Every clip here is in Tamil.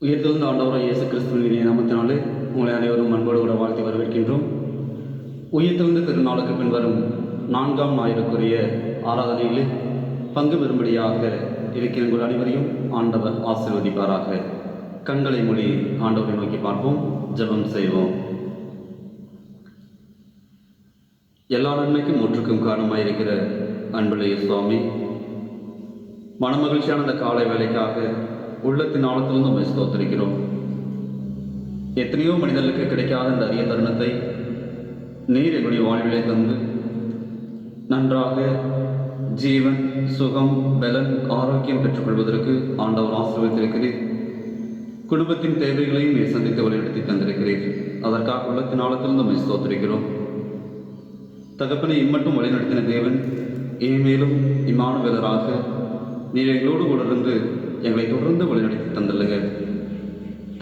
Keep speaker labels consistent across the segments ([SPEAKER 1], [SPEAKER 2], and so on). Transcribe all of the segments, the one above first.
[SPEAKER 1] உயிர்த்தெழுந்த ஆண்டவராகிய இயேசு கிறிஸ்துவின் இனிய நாமத்தினாலே உங்களை அனைவரும் அன்போடு கூட வாழ்த்தி வரவேற்கின்றோம். உயிர்த்தெழுந்த திருநாளுக்கு பின்வரும் 4ஆம் ஞாயிறுக்குரிய ஆராதனையில் பங்கு பெறும்படியாக இருக்கிற உங்கள் அனைவரையும் ஆண்டவர் ஆசீர்வதிப்பாராக. கண்களை மூடி ஆண்டவரை நோக்கி பார்ப்போம், ஜெபம் செய்வோம். எல்லா நன்மைக்கும் ஒற்றுக்கும் காரணமாயிருக்கிற அன்புடைய சுவாமி, மனமகிழ்ச்சியான அந்த காலை வேலைக்காக உள்ளத்தின் ஆழத்திலிருந்து நம்மை ஸ்தோத்திரிக்கிறோம். எத்தனையோ மனிதர்களுக்கு கிடைக்காத இந்த அரிய தருணத்தை நீர் எங்களுடைய வாழ்விலே தந்து நன்றாக ஜீவன், சுகம், பலன், ஆரோக்கியம் பெற்றுக்கொள்வதற்கு ஆண்டவர் ஆசீர்வதித்திருக்கிறீர். குடும்பத்தின் தேவைகளையும் நீர் சந்தித்து வழிநடத்தி தந்திருக்கிறீர். அதற்காக உள்ளத்தின் ஆழத்திலிருந்து நம்மை ஸ்தோத்திரிக்கிறோம். தகப்பனை இம்மட்டும் வழிநடத்தின தேவன் இனிமேலும் இம்மானுவேலராக நீர் எங்களோடு கூட இருந்து எங்களை தொடர்ந்து வழிநடத்தி தந்துள்ளுங்க.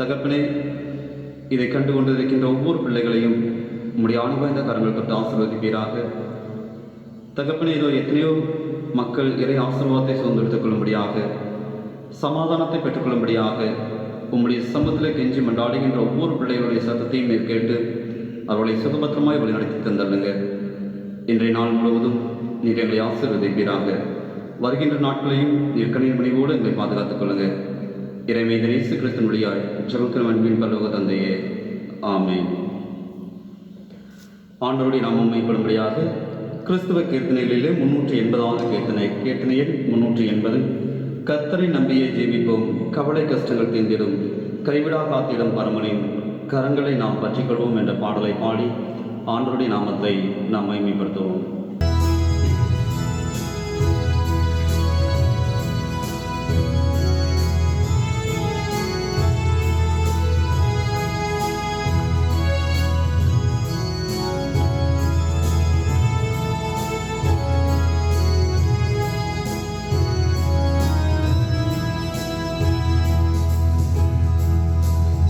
[SPEAKER 1] தகப்பனே, இதை கண்டு கொண்டிருக்கின்ற ஒவ்வொரு பிள்ளைகளையும் உம்முடைய ஆணிவாய்ந்த கரங்கள் தொட்டு ஆசீர்வதிப்பீராக. தகப்பனே, இதோ எத்தனையோ மக்கள் இறை ஆசீர்வாதத்தை சுதந்திரத்துக் கொள்ளும்படியாக, சமாதானத்தை பெற்றுக்கொள்ளும்படியாக உம்முடைய சமூகத்தில் கெஞ்சி மண்டாடுகின்ற ஒவ்வொரு பிள்ளைகளுடைய சத்தத்தையும் நீர் கேட்டு அவர்களை சுகபத்திரமாய் வழிநடத்தி தந்துள்ளுங்க. இன்றைய நாள் முழுவதும் நீர் எங்களை ஆசீர்வதிப்பீராக. வருகின்ற நாட்களையும் நீர் கண்ணீர் மணிவோடு எங்களை பாதுகாத்துக் கொள்ளுங்க. இறைமைந்த இயேசு கிறிஸ்துவினுடைய ஜெபக்கிற அன்பின் பரலோக தந்தையே, ஆமென். ஆண்டவருடைய நாமம் மைப்படும்படியாக கிறிஸ்துவ கீர்த்தனைகளிலே 380வது கீர்த்தனை எண் 380. கர்த்தரை நம்பியே ஜீவிப்போம், கவலை கஷ்டங்கள் தீர்ந்திடும், கைவிடா காத்திடும் பரமனின் கரங்களை நாம் பற்றிக்கொள்வோம் என்ற பாடலை பாடி ஆண்டவருடைய நாமத்தை நாம் மகிமைப்படுத்துவோம்.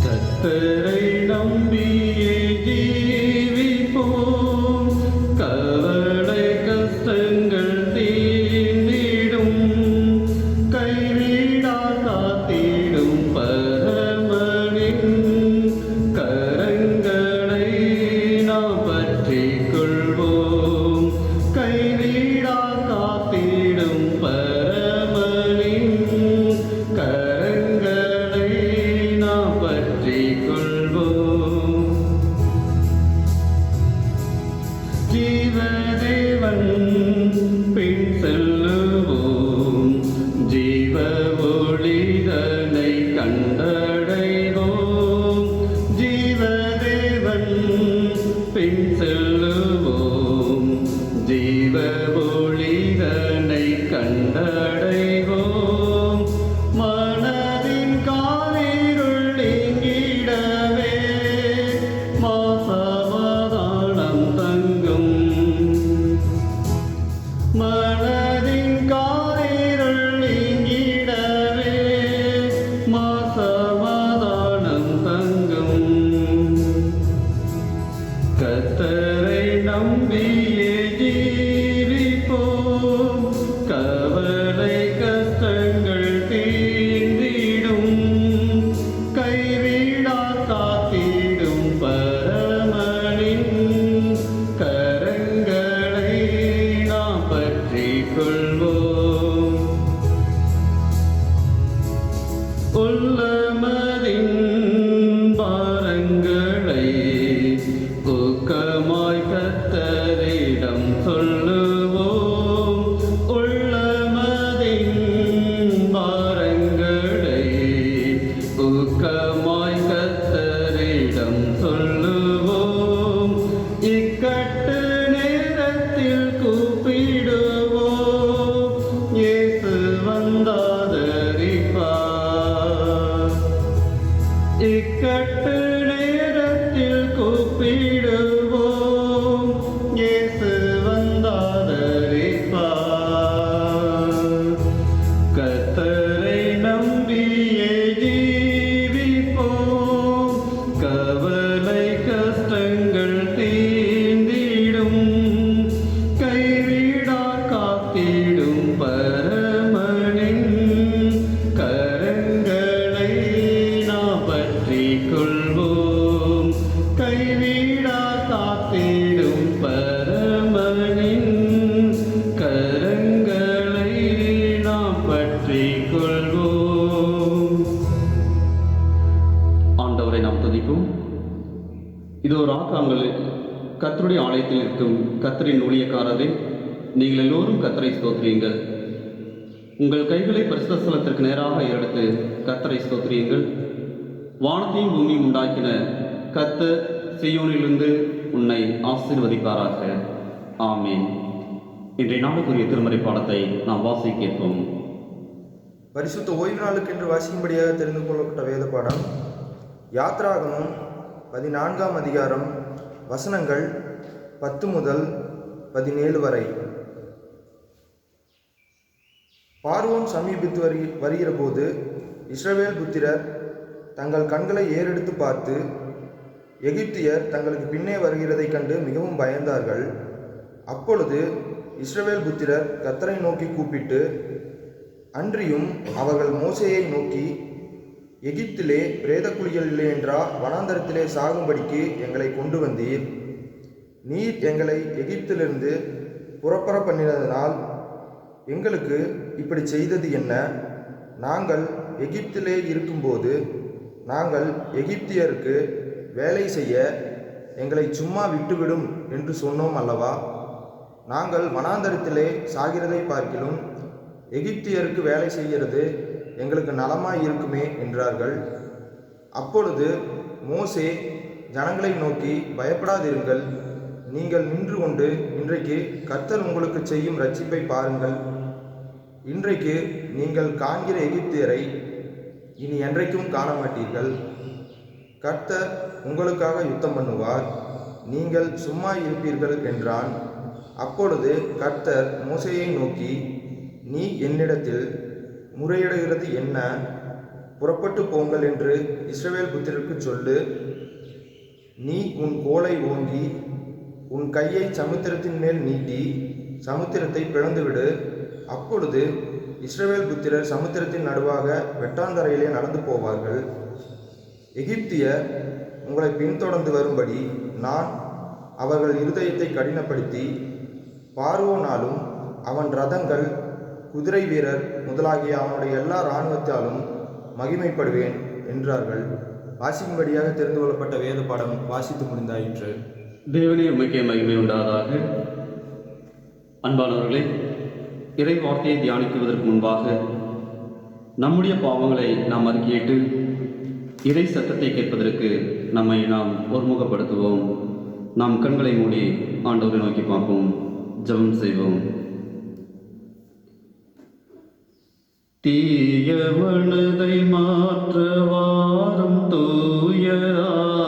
[SPEAKER 2] கர்த்தரை நம்பியே ஜீவிப்போம், கவலை கஷ்டங்கள் தீர்ந்திடும், கைவிடா காத்திடும் பரமனின் கரங்களை நாம் பற்றிக் கொள்வோம். கைவிடா காத்திடும் பரமனின் கரங்களை நாம் பற்றிக் கொள்வோம். ஜீவதேவன் பின் செல்லுவோம், ஜீவ ஒளிதனை கண்டடைவோம். ஜீவதேவன் பின் செல்லுவோம், ஜீவ ஒளிதனை கண்டடைவோம். மனதின் காரிருள் நீங்கிடவே மாசமாதானம் தங்கும். மனதின் காரிருள் நீங்கிடவே மாசமாதானம் தங்கும். கர்த்தரை நம்பியே ஜீவிப்போம், கவலை கஷ்டங்கள் தீர்ந்திடும், கைவிடா காத்திடும் பரமனின் கரங்களை நாம் பற்றிக் கொள்வோம். உள்ளமதின் பாரங்களை ஊக்கமாய் கர்த்தரிடம் சொல்லுவோம். உள்ளமதின் பாரங்களை ஊக்கமாய் கர்த்தரிடம் சொல்லுவோம். இக்கட்டு நேரத்தில் கூப்பிடுவோம், இயேசு வந்தாதரிப்பார். இக்கட்டு நேரத்தில் கூப்பிடுவோம், இயேசு வந்தாதரிப்பார். கர்த்தரை நம்பியே ஜீவிப்போம், கவலை கஷ்டங்கள் தீர்ந்திடும், கைவிடா காத்திடும் பரமனின் கரங்களை நாம்
[SPEAKER 1] தியானிப்போம். இதோ ராக்காங்களில் கர்த்தருடைய ஆலயத்தில் இருக்கும் கர்த்தரின் ஊழியக்காரரே, நீங்கள் எல்லோரும் கர்த்தரை ஸ்தோத்திரியுங்கள். உங்கள் கைகளை பரிசுத்த ஸ்தலத்திற்கு நேராக எடுத்து கர்த்தரை ஸ்தோத்திரியுங்கள். வானத்தையும் பூமியும் உண்டாக்கின கர்த்தர் சீயோனிலிருந்து உன்னை ஆசீர்வதிப்பாராக. ஆமென். இன்றைய நாளுக்குரிய திருமறை பாடத்தை நாம் வாசிக்க கேட்போம்.
[SPEAKER 3] பரிசுத்த ஓய்வு நாளுக்கென்று வாசிக்கும்படியாக தெரிந்து கொள்ளப்பட்ட வேத பாடம் யாத்ராகமம் 14ஆம் அதிகாரம் வசனங்கள் 10 முதல் 17 வரை. பார்வோன் சமீபித்து வருகிற போது இஸ்ரவேல் புத்திரர் தங்கள் கண்களை ஏறெடுத்து பார்த்து எகிப்தியர் தங்களுக்கு பின்னே வருகிறதைக் கண்டு மிகவும் பயந்தார்கள். அப்பொழுது இஸ்ரவேல் புத்திரர் கர்த்தரை நோக்கி கூப்பிட்டு, அன்றியும் அவர்கள் மோசேயை நோக்கி, எகிப்திலே பிரேத குழிகள் இல்லை என்றா வனாந்தரத்திலே சாகும்படிக்கு எங்களை கொண்டு வந்தீர்? நீர் எங்களை எகிப்திலிருந்து புறப்பட பண்ணினதனால் எங்களுக்கு இப்படி செய்தது என்ன? நாங்கள் எகிப்திலே இருக்கும்போது நாங்கள் எகிப்தியருக்கு வேலை செய்ய எங்களை சும்மா விட்டுவிடும் என்று சொன்னோம் அல்லவா? நாங்கள் வனாந்தரத்திலே சாகிறதை பார்க்கிலும் எகிப்தியருக்கு வேலை செய்கிறது எங்களுக்கு நலமாய் இருக்குமே என்றார்கள். அப்பொழுது மோசே ஜனங்களை நோக்கி, பயப்படாதிருங்கள், நீங்கள் நின்று கொண்டு இன்றைக்கு கர்த்தர் உங்களுக்கு செய்யும் இரட்சிப்பை பாருங்கள். இன்றைக்கு நீங்கள் காண்கிற எகிப்தியரை இனி என்றைக்கும் காண மாட்டீர்கள். கர்த்தர் உங்களுக்காக யுத்தம் பண்ணுவார், நீங்கள் சும்மா இருப்பீர்கள் என்றான். அப்பொழுது கர்த்தர் மோசேயை நோக்கி, நீ என்னிடத்தில் முறையிடுகிறது என்ன? புறப்பட்டு போங்கள் என்று இஸ்ரவேல் புத்திரருக்கு சொல்லு. நீ உன் கோலை ஓங்கி உன் கையை சமுத்திரத்தின் மேல் நீட்டி சமுத்திரத்தை பிளந்துவிடு. அப்பொழுது இஸ்ரவேல் புத்திரர் சமுத்திரத்தின் நடுவாக வெட்டாந்தரையிலே நடந்து போவார்கள். எகிப்தியர் உங்களை பின்தொடர்ந்து வரும்படி நான் அவர்கள் இருதயத்தை கடினப்படுத்தி பார்வோனாலும் அவன் ரதங்கள் குதிரை வீரர் முதலாகிய அவனுடைய எல்லா இராணுவத்தாலும் மகிமைப்படுவேன் என்றார்கள். வாசிக்கும்படியாக தெரிந்து கொள்ளப்பட்ட வேத பாடம் வாசித்து முடிந்தாயிற்று.
[SPEAKER 1] தேவனே உமக்கே மகிமை உண்டாதாக. அன்பானவர்களே, இறை வார்த்தையை தியானிக்குவதற்கு முன்பாக நம்முடைய பாவங்களை நாம் அறிக்கையிட்டு இறை சத்தத்தை கேட்பதற்கு நம்மை நாம் ஒருமுகப்படுத்துவோம். நாம் கண்களை மூடி ஆண்டவரை நோக்கி பார்ப்போம், ஜெபம் செய்வோம். தீய மனதை மாற்ற வாரும் தூய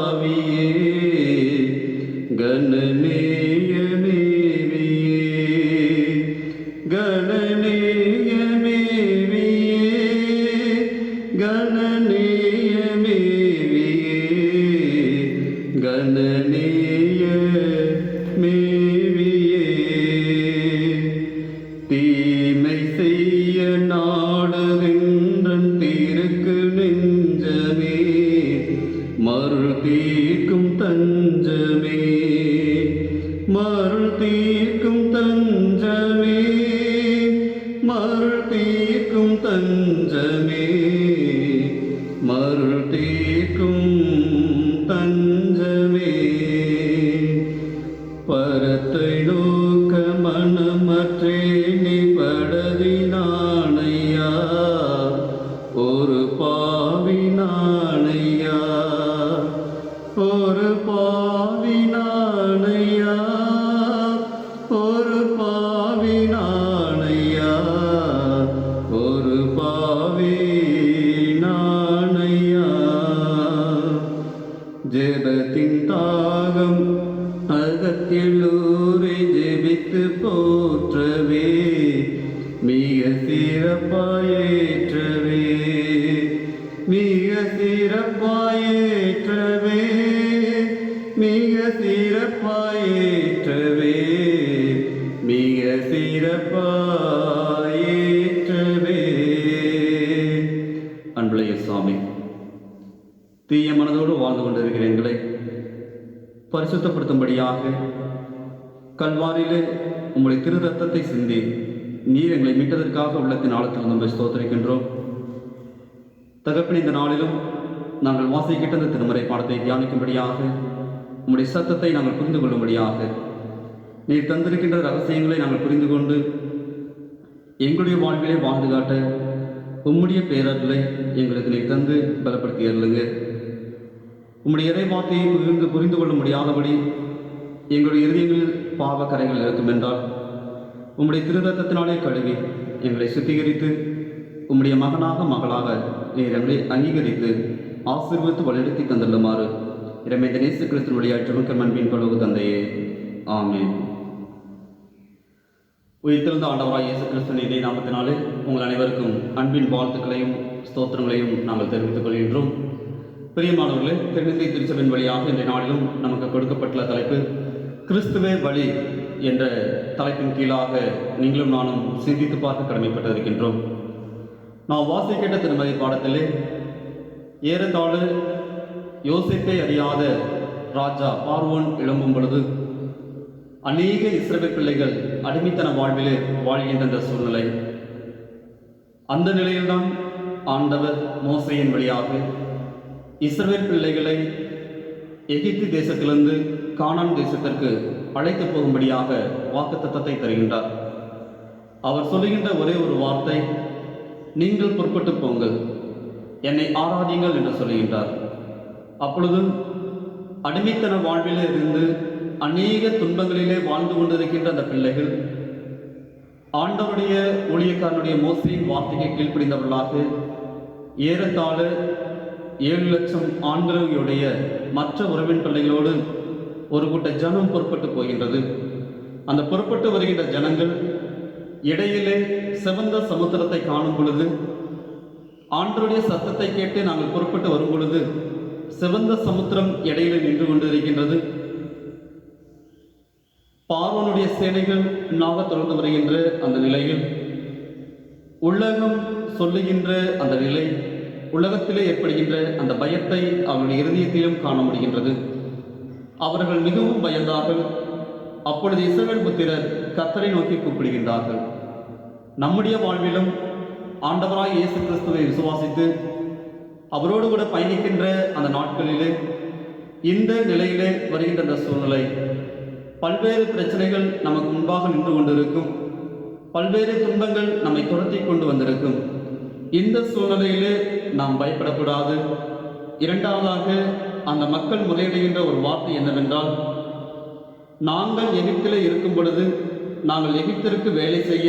[SPEAKER 1] ஆவியே, கணநேய மேவியே, கணநேய மேவியே, கணநேய மேவியே, கணநேய மேவியே. தீமை செய்ய நாடுகின்றன் தீருக்கு நெஞ்சமே, மருள் தீர்க்கும் தஞ்சமே, மருள் தீர்க்கும் தஞ்சமே, மருள் தீர்க்கும் தஞ்சமே, மருள் தீர்க்கும் தஞ்சமே. பரத்தை நோக்க மனமற்றேனி படவினானையா, ஒரு பாவினானையா, ஒரு பாவினானையா, ஒரு பாவினானையா, ஒரு பாவினானையா. ஜெபத்தின் தாகம் அகத்தியலூரை ஜெபித்து போற்றவே, மிக சிறப்பாயேற்றவே, மிக சிறப்பாயேற்றவே, மிக சிறப்பாயேற்றவே, மிக சிறப்பாயேற்றவே. அன்புடைய சுவாமி, தீய மனதோடு வாழ்ந்து கொண்டிருக்கிற எங்களை பரிசுத்தப்படுத்தும்படியாக கல்வாரியிலே உங்களுடைய திரு ரத்தத்தை சிந்தி நீர் எங்களை மீட்டதற்காக உள்ளத்தின் ஆழத்தில் நம்ம ஸ்தோத்திரிக்கின்றோம். தகப்பின் இந்த நாளிலும் நாங்கள் வாசிக்கிட்ட இந்த திருமறை பாடத்தை தியானிக்கும்படியாக உம்முடைய சத்தத்தை நாங்கள் புரிந்து கொள்ளும்படியாக நீர் தந்திருக்கின்ற ரகசியங்களை நாங்கள் புரிந்து கொண்டு எங்களுடைய வாழ்விலே வாழ்ந்து காட்ட உம்முடைய பேரர்களை எங்களுக்கு நீர் தந்து பலப்படுத்தி அருளுங்க. உம்முடைய இறை வார்த்தையை புரிந்து கொள்ள முடியாதபடி எங்களுடைய இருதயங்களில் பாவ கரைகள் இருக்கும் என்றால் உம்முடைய திருரத்தத்தினாலே கழுவி எங்களை சுத்திகரித்து உம்முடைய மகனாக மகளாக நீர் எங்களை அங்கீகரித்து ஆசீர்வதித்து வழிநடத்தி தந்துள்ளுமாறு இரமேந்த நேசு கிறிஸ்து வழியாற்றும் அன்பின் பலவு தந்தையே, ஆமென். உயிர்த்தெழுந்த ஆண்டவராய் இயேசு கிறிஸ்துவின் இதே நாமத்தினாலே உங்கள் அனைவருக்கும் அன்பின் வாழ்த்துக்களையும் ஸ்தோத்திரங்களையும் நாங்கள் தெரிவித்துக் கொள்கின்றோம். பிரியமானவர்களே, திருநிலை திருச்சபையின் வழியாக இன்றைய நாளிலும் நமக்கு கொடுக்கப்பட்டுள்ள தலைப்பு கிறிஸ்துவே வழி என்ற தலைப்பின் கீழாக நீங்களும் நானும் சிந்தித்து பார்க்க கடமைப்பட்டிருக்கின்றோம். நாம் வாசிக்கிட்ட திருமறை பாடத்திலே ஏறத்தாழ யோசேப்பை அறியாத ராஜா பார்வோன் எழும்பும் பொழுது அநேக இஸ்ரவேல் பிள்ளைகள் அடிமைத்தன வாழ்விலே வாழ்கின்ற அந்த சூழ்நிலை, அந்த நிலையில்தான் ஆண்டவர் மோசேயின் வழியாக இஸ்ரவேல் பிள்ளைகளை எகிப்து தேசத்திலிருந்து கானான் தேசத்திற்கு அழைத்து போகும்படியாக வாக்குத்தத்தத்தை தருகின்றார். அவர் சொல்லுகின்ற ஒரே ஒரு வார்த்தை, நீங்கள் புறப்பட்டு போங்கள், என்னை ஆராதியுங்கள் என்று சொல்லுகின்றார். அப்பொழுது அடிமைத்தன வாழ்விலே இருந்து அநேக துன்பங்களிலே வாழ்ந்து கொண்டிருக்கின்ற அந்த பிள்ளைகள் ஆண்டவருடைய ஊழியக்காரனுடைய மோசேயின் வார்த்தையை கீழ்ப்படிந்தவர்களாக ஏறத்தாழ 7 லட்சம் ஆண்களுடைய மற்ற உறவின் பிள்ளைகளோடு ஒரு கூட்ட ஜனம் புறப்பட்டு போகின்றது. அந்த புறப்பட்டு வருகின்ற ஜனங்கள் இடையிலே சிவந்த சமுத்திரத்தை காணும் பொழுது, ஆண்டவருடைய சத்தத்தை கேட்டு நாங்கள் புறப்பட்டு வரும் பொழுது சிவந்த சமுத்திரம் இடையிலே நின்று கொண்டு இருக்கின்றது. பார்வோனுடைய சேனைகள் பின்னாக தொடர்ந்து வருகின்ற அந்த நிலையில் உலகம் சொல்லுகின்ற அந்த நிலை, உலகத்திலே ஏற்படுகின்ற அந்த பயத்தை அவருடைய இருதயத்திலும் காண முடிகின்றது. அவர்கள் மிகவும் பயந்தார்கள். அப்பொழுது இஸ்ரவேல் புத்திரர் கர்த்தரை நோக்கி கூப்பிடுகின்றார்கள். நம்முடைய வாழ்விலும் ஆண்டவராய் இயேசு கிறிஸ்துவை விசுவாசித்து அவரோடு கூட பயணிக்கின்ற அந்த நாட்களிலே இந்த நிலையிலே வருகின்ற அந்த சூழ்நிலை, பல்வேறு பிரச்சனைகள் நமக்கு முன்பாக நின்று கொண்டிருக்கும், பல்வேறு துன்பங்கள் நம்மை துரத்தி கொண்டு வந்திருக்கும். இந்த சூழ்நிலையிலே நாம் பயப்படக்கூடாது. இரண்டாவதாக, அந்த மக்கள் முறையிடுகின்ற ஒரு வார்த்தை என்னவென்றால், நாங்கள் எகிப்திலே இருக்கும் பொழுது நாங்கள் எகிப்திற்கு வேலை செய்ய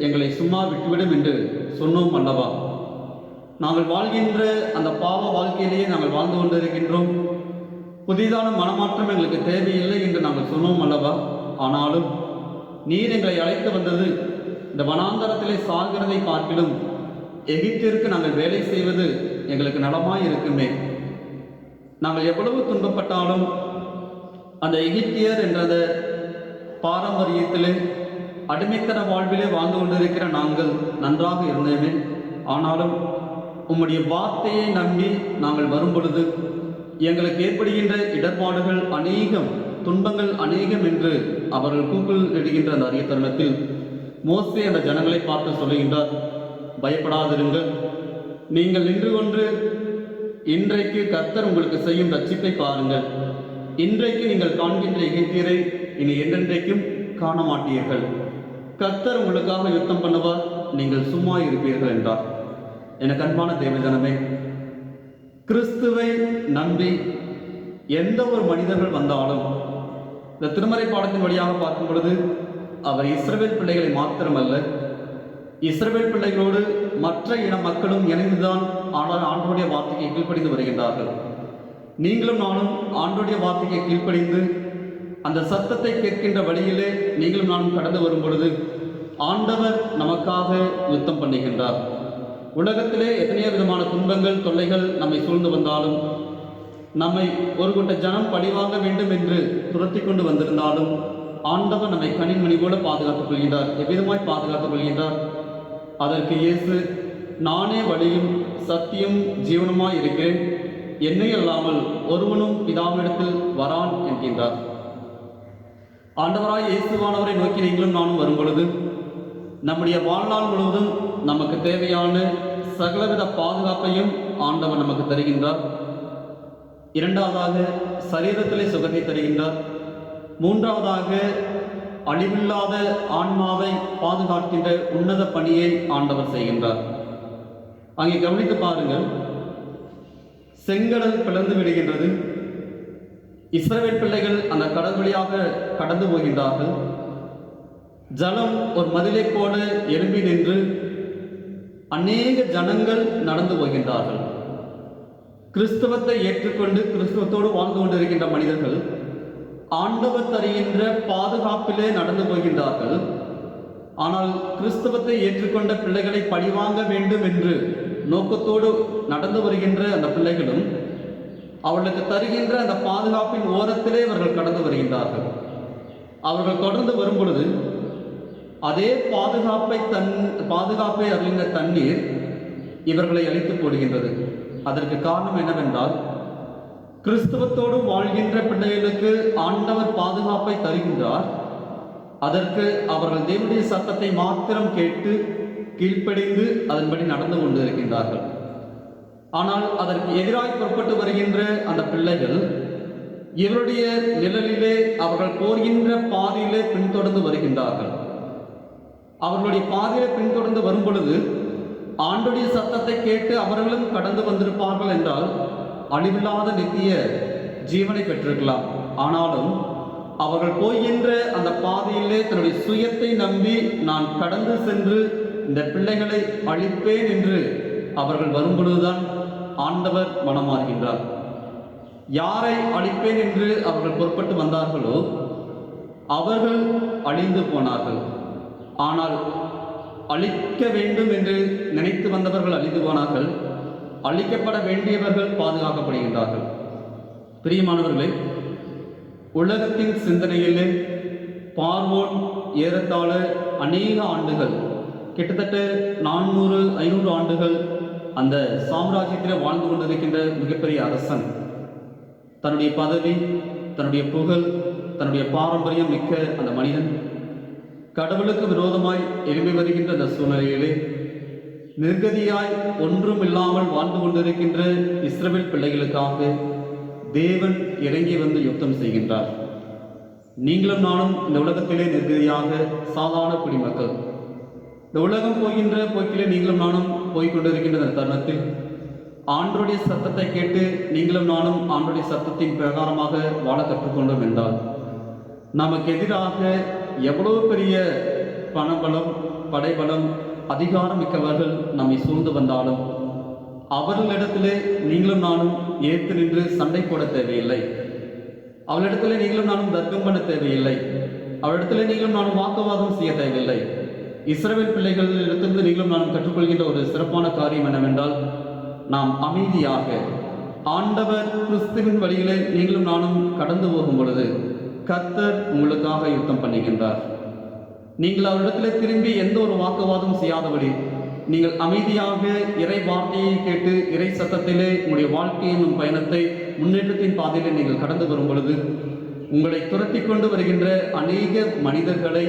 [SPEAKER 1] எங்களை சும்மா விட்டுவிடும் என்று சொன்னோம் அல்லவா? நாங்கள் வாழ்கின்ற அந்த பாவ வாழ்க்கையிலேயே நாங்கள் வாழ்ந்து கொண்டிருக்கின்றோம். புதிதான மனமாற்றம் எங்களுக்கு தேவையில்லை என்று நாங்கள் சொன்னோம் அல்லவா? ஆனாலும் நீர் எங்களை அழைத்து வந்தது இந்த வனாந்தரத்திலே சாகிறதை பார்க்கிலும் எகிப்திற்கு நாங்கள் வேலை செய்வது எங்களுக்கு நலமாய் இருக்குமே. நாங்கள் எவ்வளவு துன்பப்பட்டாலும் அந்த எகிப்தியர் என்ற பாரம்பரியத்திலே அடிமைத்தன வாழ்விலே வாழ்ந்து கொண்டிருக்கிற நாங்கள் நன்றாக இருந்தேமே. ஆனாலும் உம்முடைய வார்த்தையை நம்பி நாங்கள் வரும் பொழுது எங்களுக்கு ஏற்படுகின்ற இடர்பாடுகள் அநேகம், துன்பங்கள் அநேகம் என்று அவர்கள் கூக்குள் இடுகின்ற அந்த அரிய தருணத்தில் மோசே அந்த ஜனங்களை பார்த்து சொல்லுகின்றார், பயப்படாதிருங்கள், நீங்கள் நின்று கொண்டு இன்றைக்கு கர்த்தர் உங்களுக்கு செய்யும் ரட்சிப்பை பாருங்கள். இன்றைக்கு நீங்கள் காண்கின்ற எகிப்தியரை இனி என்றென்றைக்கும் காண மாட்டீர்கள். கர்த்தர் உங்களுக்காக யுத்தம் பண்ணுவார், நீங்கள் சும்மா இருப்பீர்கள் என்றார். எனக்கு அன்பான தேவஜனமே, கிறிஸ்துவை நம்பி எந்த ஒரு மனிதர்கள் வந்தாலும் இந்த திருமறை பாடத்தின் வழியாக பார்க்கும் பொழுது அவர் இஸ்ரவேல் பிள்ளைகளை மாத்திரமல்ல, இஸ்ரவேல் பிள்ளைகளோடு மற்ற இன மக்களும் இணைந்துதான் ஆண்டவருடைய வார்த்தையை கீழ்ப்படிந்து வருகின்றார்கள். நீங்களும் நானும் ஆண்டவருடைய வார்த்தையை கீழ்ப்படிந்து அந்த சத்தத்தை கேட்கின்ற வழியிலே நீங்களும் நானும் கடந்து வரும் பொழுது ஆண்டவர் நமக்காக யுத்தம் பண்ணுகின்றார். உலகத்திலே எத்தனையோ விதமான துன்பங்கள், தொல்லைகள் நம்மை சூழ்ந்து வந்தாலும், நம்மை ஒரு கூட்ட ஜனம் பழிவாங்க வேண்டும் என்று துரத்தி கொண்டு வந்திருந்தாலும் ஆண்டவர் நம்மை கனிமணி போல பாதுகாத்துக் கொள்கின்றார். எவ்விதமாய் பாதுகாத்துக் கொள்கின்றார்? அதற்கு இயேசு, நானே வழியும் சத்தியம் ஜீவனுமாய் இருக்கிறேன், என்னை அல்லாமல் ஒருவனும் பிதாவினிடத்தில் வரான் என்கின்றார். ஆண்டவராய் இயேசுவானவரை நோக்கி நீங்களும் நானும் வரும் பொழுது நம்முடைய வாழ்நாள் முழுவதும் நமக்கு தேவையான சகலவித பாதுகாப்பையும் ஆண்டவர் நமக்கு தருகின்றார். இரண்டாவதாக சரீரத்திலே சுகத்தை தருகின்றார். மூன்றாவதாக அழிவில்லாத ஆன்மாவை பாதுகாக்கின்ற உன்னத பணியை ஆண்டவர் செய்கின்றார். அங்கே கவனித்து பாருங்கள், செங்கடல் பிளந்து விடுகின்றது. இஸ்ரவேல் பிள்ளைகள் அந்த கடல் வழியாக கடந்து போகின்றார்கள். ஜலம் ஒரு மதிலை போல எழும்பி நின்று அநேக ஜனங்கள் நடந்து போகின்றார்கள். கிறிஸ்தவத்தை ஏற்றுக்கொண்டு கிறிஸ்தவத்தோடு வாழ்ந்து கொண்டிருக்கின்ற மனிதர்கள் ஆண்டவர் தருகின்ற பாதுகாப்பிலே நடந்து போகின்றார்கள். ஆனால் கிறிஸ்தவத்தை ஏற்றுக்கொண்ட பிள்ளைகளை பழிவாங்க வேண்டும் என்று நோக்கத்தோடு நடந்து வருகின்ற அந்த பிள்ளைகளும் அவர்களுக்கு தருகின்ற அந்த பாதுகாப்பின் ஓரத்திலே அவர்கள் கடந்து வருகின்றார்கள். அவர்கள் தொடர்ந்து வரும் பொழுது அதே பாதுகாப்பை அறிந்த தண்ணீர் இவர்களை அழித்து போடுகின்றது. அதற்கு காரணம் என்னவென்றால், கிறிஸ்தவத்தோடு வாழ்கின்ற பிள்ளைகளுக்கு ஆண்டவர் பாதுகாப்பை தருகின்றார். அதற்கு அவர்கள் தேவனுடைய சத்தத்தை மாத்திரம் கேட்டு கீழ்ப்படிந்து அதன்படி நடந்து கொண்டு இருக்கின்றார்கள். ஆனால் அதற்கு எதிராக புறப்பட்டு வருகின்ற அந்த பிள்ளைகள் இவருடைய நிழலிலே அவர்கள் போகின்ற பாதையிலே பின்தொடர்ந்து வருகின்றார்கள். அவர்களுடைய பாதையிலே பின்தொடர்ந்து வரும் பொழுது ஆண்டுடைய சத்தத்தை கேட்டு அவர்களும் கடந்து வந்திருப்பார்கள் என்றால் அழிவில்லாத நித்திய ஜீவனை பெற்றிருக்கலாம். ஆனாலும் அவர்கள் போகின்ற அந்த பாதையிலே தன்னுடைய சுயத்தை நம்பி நான் கடந்து சென்று இந்த பிள்ளைகளை அழிப்பேன் என்று அவர்கள் வரும் பொழுதுதான் ஆண்டவர் மனமாறுகின்றார். யாரை அழிப்பேன் என்று அவர்கள் புறப்பட்டு வந்தார்களோ அவர்கள் அழிந்து போனார்கள். ஆனால் அழிக்க வேண்டும் என்று நினைத்து வந்தவர்கள் அழிந்து போனார்கள். அழிக்கப்பட வேண்டியவர்கள் பாதுகாக்கப்படுகின்றார்கள். பிரியமானவர்களே, உலகத்தின் சிந்தனையிலே பார்வோன் ஏறத்தாழ அநேக ஆண்டுகள், கிட்டத்தட்ட 400-500 ஆண்டுகள் அந்த சாம்ராஜ்யத்தில் வாழ்ந்து கொண்டிருக்கின்ற மிகப்பெரிய அரசன் தன்னுடைய பதவி, தன்னுடைய புகழ், தன்னுடைய பாரம்பரியம் மிக்க அந்த மனிதன் கடவுளுக்கு விரோதமாய் எழும்பி வருகின்ற அந்த சூழ்நிலையிலே நிர்கதியாய் ஒன்றும் இல்லாமல் வாழ்ந்து கொண்டிருக்கின்ற இஸ்ரவேல் பிள்ளைகளுக்காக தேவன் இறங்கி வந்து யுத்தம் செய்கின்றார். நீங்களும் நானும் இந்த உலகத்திலே நிர்கதியாக சாதாரண குடிமக்கள். இந்த உலகம் போகின்ற போக்கிலே நீங்களும் நானும் போய்கொண்டிருக்கின்ற அந்த தருணத்தில் ஆண்டவருடைய சத்தத்தை கேட்டு நீங்களும் நானும் ஆண்டவருடைய சத்தத்தின் பிரகாரமாக வாழ கற்றுக்கொண்டோம் என்றால் நமக்கு எதிராக எவ்வளவு பெரிய பணபலம், படைபலம், அதிகாரம் மிக்கவர்கள் நம்மை சூழ்ந்து வந்தாலும் அவர்களிடத்திலே நீங்களும் நானும் ஏற்று நின்று சண்டை போட தேவையில்லை. அவளிடத்திலே நீங்களும் நானும் தர்க்கம் பண்ண தேவையில்லை. அவளிடத்திலே நீங்களும் நானும் வாக்குவாதம் செய்ய தேவையில்லை. இஸ்ரவேல் பிள்ளைகளிடத்திலிருந்து நீங்களும் நானும் கற்றுக்கொள்கின்ற ஒரு சிறப்பான காரியம் என்னவென்றால், நாம் அமைதியாக ஆண்டவர் கிறிஸ்துவின் வழியிலே நீங்களும் நானும் கடந்து போகும் பொழுது கர்த்தர் உங்களுக்காக யுத்தம் பண்ணுகின்றார். நீங்கள் அவரிடத்திலே திரும்பி எந்த ஒரு வாக்குவாதம் செய்யாதபடி நீங்கள் அமைதியாக இறை வார்த்தையை கேட்டு இறை சத்தத்திலே உங்களுடைய வாழ்க்கை என்னும் பயணத்தை முன்னேற்றத்தின் பாதையிலே நீங்கள் கடந்து வரும் பொழுது உங்களை துரத்தி கொண்டு வருகின்ற அநேக மனிதர்களை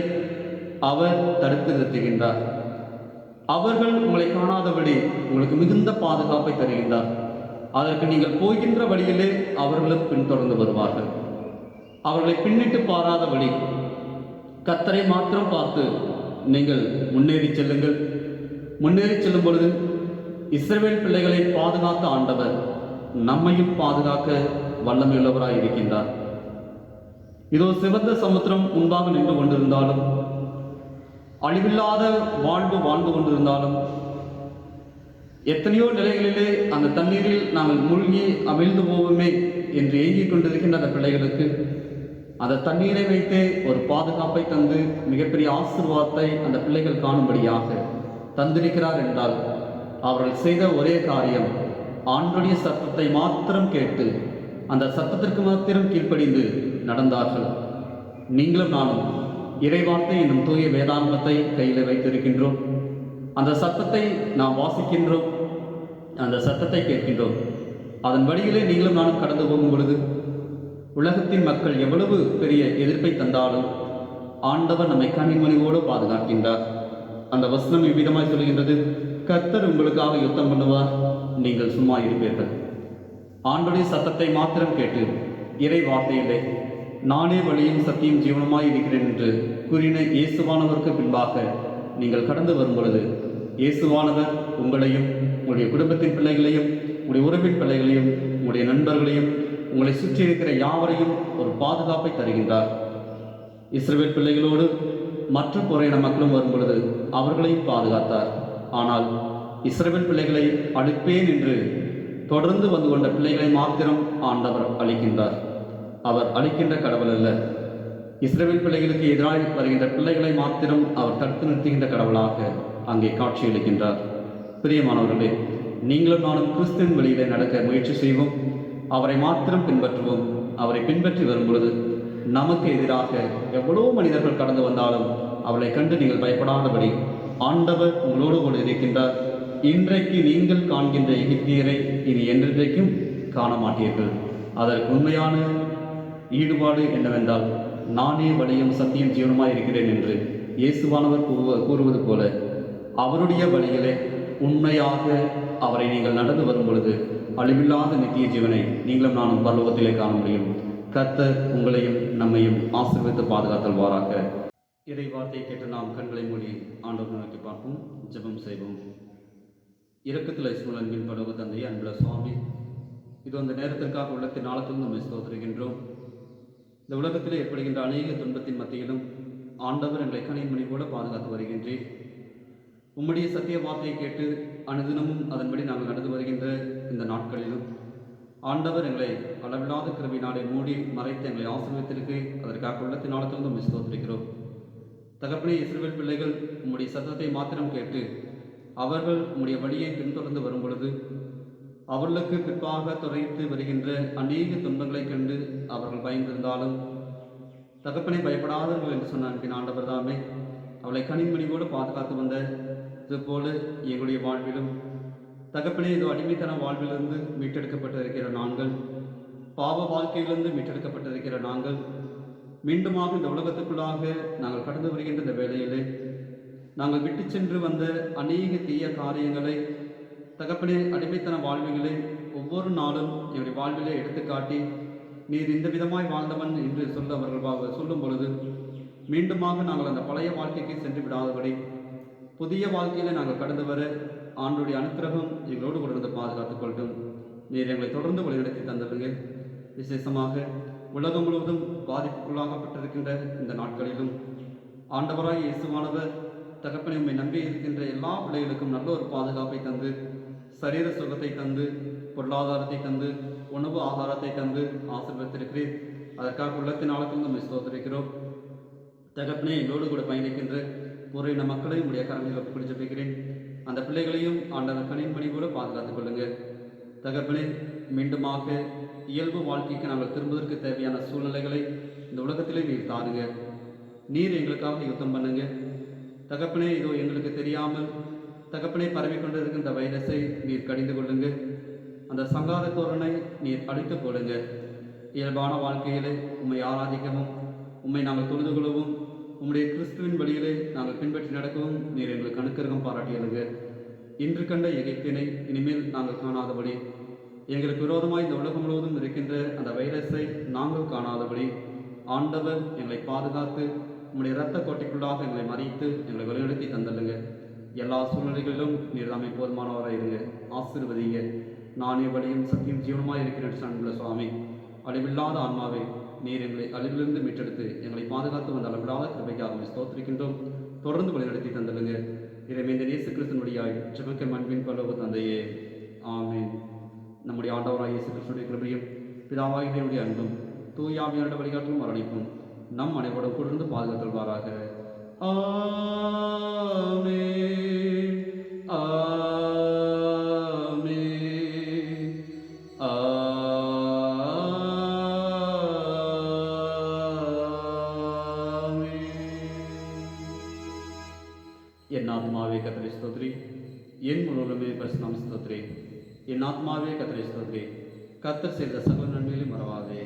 [SPEAKER 1] அவர் தடுத்து நிறுத்துகின்றார். அவர்கள் உங்களை காணாதபடி உங்களுக்கு மிகுந்த பாதுகாப்பை தருகின்றார். அதற்கு நீங்கள் போகின்ற வழியிலே அவர்களும் பின்தொடர்ந்து வருவார்கள். அவர்களை பின்னிட்டு பாராதபடி கர்த்தரை மாத்திரம் பார்த்து நீங்கள் முன்னேறி செல்லுங்கள். முன்னேறி செல்லும் பொழுது இஸ்ரவேல் பிள்ளைகளை பாதுகாத்த ஆண்டவர் நம்மையும் பாதுகாக்க வல்லமையுள்ளவராய் இருக்கின்றார். இதோ சிவந்த சமுத்திரம் முன்பாக நின்று கொண்டிருந்தாலும், அழிவில்லாத வாழ்ந்து கொண்டிருந்தாலும், எத்தனையோ நிலைகளிலே அந்த தண்ணீரில் நாங்கள் மூழ்கி அமிழ்ந்து போவோமே என்று ஏங்கிக் கொண்டிருக்கின்ற அந்த பிள்ளைகளுக்கு அந்த தண்ணீரை வைத்தே ஒரு பாதுகாப்பை தந்து மிகப்பெரிய ஆசீர்வாதத்தை அந்த பிள்ளைகள் காணும்படியாக தந்திருக்கிறார் என்றால் அவர்கள் செய்த ஒரே காரியம் ஆண்டவருடைய சத்தத்தை மாத்திரம் கேட்டு அந்த சத்தத்திற்கு மாத்திரம் கீழ்ப்படிந்து நடந்தார்கள். நீங்களும் நானும் இறைவார்த்தை என்னும் தூய வேதாங்கத்தை கையில் வைத்திருக்கின்றோம். அந்த சத்தத்தை நாம் வாசிக்கின்றோம், அந்த சத்தத்தை கேட்கின்றோம். அதன் வழியிலே நீங்களும் நானும் கடந்து போகும் பொழுது உலகத்தின் மக்கள் எவ்வளவு பெரிய எதிர்ப்பை தந்தாலும் ஆண்டவர் நம்மை கனிமணிவோடு பாதுகாக்கின்றார். அந்த வசனம் இவ்விதமாய் சொல்கின்றது, கர்த்தர் உங்களுக்காக யுத்தம் பண்ணுவார், நீங்கள் சும்மா இருப்பீர்கள். ஆண்டுடைய சத்தத்தை மாத்திரம் கேட்டு இறை வார்த்தையிலே நானே வழியும் சத்தியம் ஜீவனமாய் இருக்கிறேன் என்று கூறின இயேசுவானவருக்கு பின்பாக நீங்கள் கடந்து வரும் பொழுது இயேசுவானவர் உங்களையும் உங்களுடைய குடும்பத்தின் பிள்ளைகளையும் உங்களுடைய உறவின் பிள்ளைகளையும் உங்களுடைய நண்பர்களையும் உங்களை சுற்றி இருக்கிற யாவரையும் ஒரு பாதுகாப்பை தருகின்றார். இஸ்ரவேல் பிள்ளைகளோடு மற்ற புறையின மக்களும் வரும் பொழுது அவர்களையும் பாதுகாத்தார். ஆனால் இஸ்ரவேல் பிள்ளைகளை அழிப்பேன் என்று தொடர்ந்து வந்து கொண்ட பிள்ளைகளை மாத்திரம் ஆண்டவர் அளிக்கின்றார். அவர் அளிக்கின்ற கடவுள் அல்ல. இஸ்ரவேல் பிள்ளைகளுக்கு எதிராக வருகின்ற பிள்ளைகளை மாத்திரம் அவர் தடுத்து நிறுத்துகின்ற கடவுளாக அங்கே காட்சியளிக்கின்றார். பிரியமானவர்களே, நீங்களும் நானும் கிறிஸ்துவின் வழியிலே நடக்க முயற்சி செய்வோம். அவரை மாத்திரம் பின்பற்றுவோம். அவரை பின்பற்றி வரும் பொழுது நமக்கு எதிராக எவ்வளோ மனிதர்கள் கடந்து வந்தாலும் அவளை கண்டு நீங்கள் பயப்படாதபடி ஆண்டவர் உங்களோடு கூட இருக்கின்றார். இன்றைக்கு நீங்கள் காண்கின்ற எகிப்தியரை இனி என்றைக்கும் காண மாட்டீர்கள். அதற்கு உண்மையான ஈடுபாடு என்னவென்றால், நானே வழியும் சத்தியம் ஜீவனமாய் இருக்கிறேன் என்று இயேசுவானவர் கூறுவது போல அவருடைய வழியிலே உண்மையாக அவரை நீங்கள் நடந்து வரும் பொழுது அழிவில்லாத நித்திய ஜீவனை நீங்களும் நானும் பரலோகத்திலே காண முடியும். கர்த்தர் உங்களையும் நம்மையும் ஆசீர்வதித்து பாதுகாத்தல் வாராக. இறை வார்த்தையை கேட்டு நாம் கண்களை மூடி ஆண்டவர் நோக்கி பார்ப்போம். ஜெபம் செய்வோம். இரக்கத்தில் ஐஸ்வரன் அன்பின் பரலோக தந்தையே, அன்புள்ள சுவாமி, இது அந்த நேரத்திற்காக உள்ளத்தின் ஆழத்தில் நம்மை ஸ்தோத்திரிக்கின்றோம். இந்த உலகத்தில் ஏற்படுகின்ற அநேக துன்பத்தின் மத்தியிலும் ஆண்டவர் எங்களை கனிமணி போல பாதுகாத்து வருகின்றேன். உம்முடைய சத்திய வார்த்தையை கேட்டு அனுதினமும் அதன்படி நாங்கள் நடந்து வருகின்ற இந்த நாட்களிலும் ஆண்டவர் எங்களை அளவில்லாத கிருபையினாலே மூடி மறைத்து எங்களை ஆசீர்வதித்திருக்கு. அதற்காக உள்ளத்தின் ஆழத்தில் நம்மை ஸ்தோத்திரிக்கிறோம். தகப்பனே, இஸ்ரவேல் பிள்ளைகள் உம்முடைய சத்தத்தை மாத்திரம் கேட்டு அவர்கள் உம்முடைய வழியை பின்தொடர்ந்து வரும் பொழுது அவர்களுக்கு பிற்பாக துறைத்து வருகின்ற அநேக துன்பங்களை கண்டு அவர்கள் பயந்திருந்தாலும் தகப்பனை பயப்படாதவர்கள் என்று சொன்ன அன்பின் ஆண்டவர் தாமே அவளை கனிமணிவோடு பாதுகாத்து வந்த இதுபோல எங்களுடைய வாழ்விலும் தகப்பனே, இது அடிமைத்தன வாழ்விலிருந்து மீட்டெடுக்கப்பட்டிருக்கிற நாங்கள், பாவ வாழ்க்கையிலிருந்து மீட்டெடுக்கப்பட்டிருக்கிற நாங்கள் மீண்டுமாக இந்த உலகத்துக்குள்ளாக நாங்கள் கடந்து வருகின்ற இந்த வேளையிலே நாங்கள் விட்டு சென்று வந்த அநேக தீய காரியங்களை தகப்பனே, அடிமைத்தன வாழ்விலே ஒவ்வொரு நாளும் என்னுடைய வாழ்விலே எடுத்துக்காட்டி நீர் இந்த விதமாய் வாழ்ந்தவன் என்று சொல்ல அவர்கள் சொல்லும் பொழுது மீண்டுமாக நாங்கள் அந்த பழைய வாழ்க்கைக்கு சென்று விடாதபடி புதிய வாழ்க்கையில நாங்கள் கடந்து வர ஆண்டுடைய அனுக்கிரகம் எங்களோடு கூட இருந்து பாதுகாத்துக் கொள்ளும். நீர் எங்களை தொடர்ந்து வழிநடத்தி தந்துடுங்க. விசேஷமாக உலகம் முழுவதும் பாதிப்புக்குள்ளாகப்பட்டிருக்கின்ற இந்த நாட்களிலும் ஆண்டவராய் இயேசுவானவர் தகப்பனை உண்மை நம்பி இருக்கின்ற எல்லா பிள்ளைகளுக்கும் நல்ல ஒரு பாதுகாப்பை தந்து, சரீர சுகத்தை தந்து, பொருளாதாரத்தை தந்து, உணவு ஆகாரத்தை தந்து ஆசீர்வதித்திருக்கிறேன். அதற்காக உள்ளத்தின் ஆழத்தில் நம்ம ஸ்தோத்திரிக்கிறோம். தகப்பனே, எங்களோடு கூட பயணிக்கின்ற பூர்வீன மக்களை உடைய கரங்களில் ஒப்புக்கொண்டு ஜெபிக்கிறேன். அந்த பிள்ளைகளையும் ஆண்டவர் கனிமணி கூட பாதுகாத்துக் கொள்ளுங்க. தகப்பனே, மீண்டுமாக இயல்பு வாழ்க்கைக்கு நாங்கள் திரும்புவதற்கு தேவையான சூழ்நிலைகளை இந்த உலகத்திலே நீர் தாருங்க. நீர் எங்களுக்காக யுத்தம் பண்ணுங்க. தகப்பனே, இதோ எங்களுக்கு தெரியாமல் தகப்பனை பரவிக்கொண்டு இருக்கின்ற வைரஸை நீர் கடிந்து கொள்ளுங்க. அந்த சங்கார தோரணை நீர் அழித்து போடுங்க. இயல்பான வாழ்க்கையிலே உம்மை ஆராதிக்கவும் உம்மை நாங்கள் தொழுது கொள்ளவும் உம்முடைய கிறிஸ்துவின் வழியிலே நாங்கள் பின்பற்றி நடக்கவும் நீர் எங்களுக்கு அனுக்கிரகம் பாராட்டியலுங்க. இன்று கண்ட எகிப்தினை இனிமேல் நாங்கள் காணாதபடி, எங்களுக்கு விரோதமாய் இந்த உலகம் முழுவதும் இருக்கின்ற அந்த வைரஸை நாங்கள் காணாதபடி ஆண்டவர் எங்களை பாதுகாத்து உம்முடைய இரத்த கோட்டைக்குள்ளாக எங்களை மறைத்து எங்களை வழிநடத்தி தந்துடுங்க. எல்லா சூழ்நிலைகளிலும் நீர் தாமே போதுமானவராக இருங்க. ஆசீர்வதிங்க. நானே வழியும் சத்தியம் ஜீவனமாக இருக்கிறேன் அன்புள்ள சுவாமி. அழிவில்லாத ஆன்மாவே, நீர் எங்களை அழிவிலிருந்து மீட்டெடுத்து எங்களை பாதுகாத்து வந்த அளவில்லாத கிருபைக்காக ஸ்தோத்திரிக்கின்றோம். தொடர்ந்து வழிநடத்தி தந்துடுங்க. இறைமைந்த இயேசு கிறிஸ்துவினுடையாய் ஜெபிக்க அன்பின் பரலோக தந்தையே, ஆமென். நம்முடைய ஆண்டவராய் இயேசு கிறிஸ்துவினுடைய கிருபையும் பிதாவாகிய தேவனுடைய அன்பும் தூய ஆவியானவருடைய வழிகாட்டும் அரவணைப்பும் நம் அனைவரோடும் கூர்ந்து பாதுகாத்தல்வாராக. ஆமென். என் ஆத்மாவே கர்த்தரை ஸ்தோத்திரி, என் முழுவதுமே பரிசுத்தம் ஸ்தோத்திரி. என் ஆத்மாவே கர்த்தரை ஸ்தோத்திரி, கர்த்தர் செய்த சகல நன்மைகளையும் மறவாதே.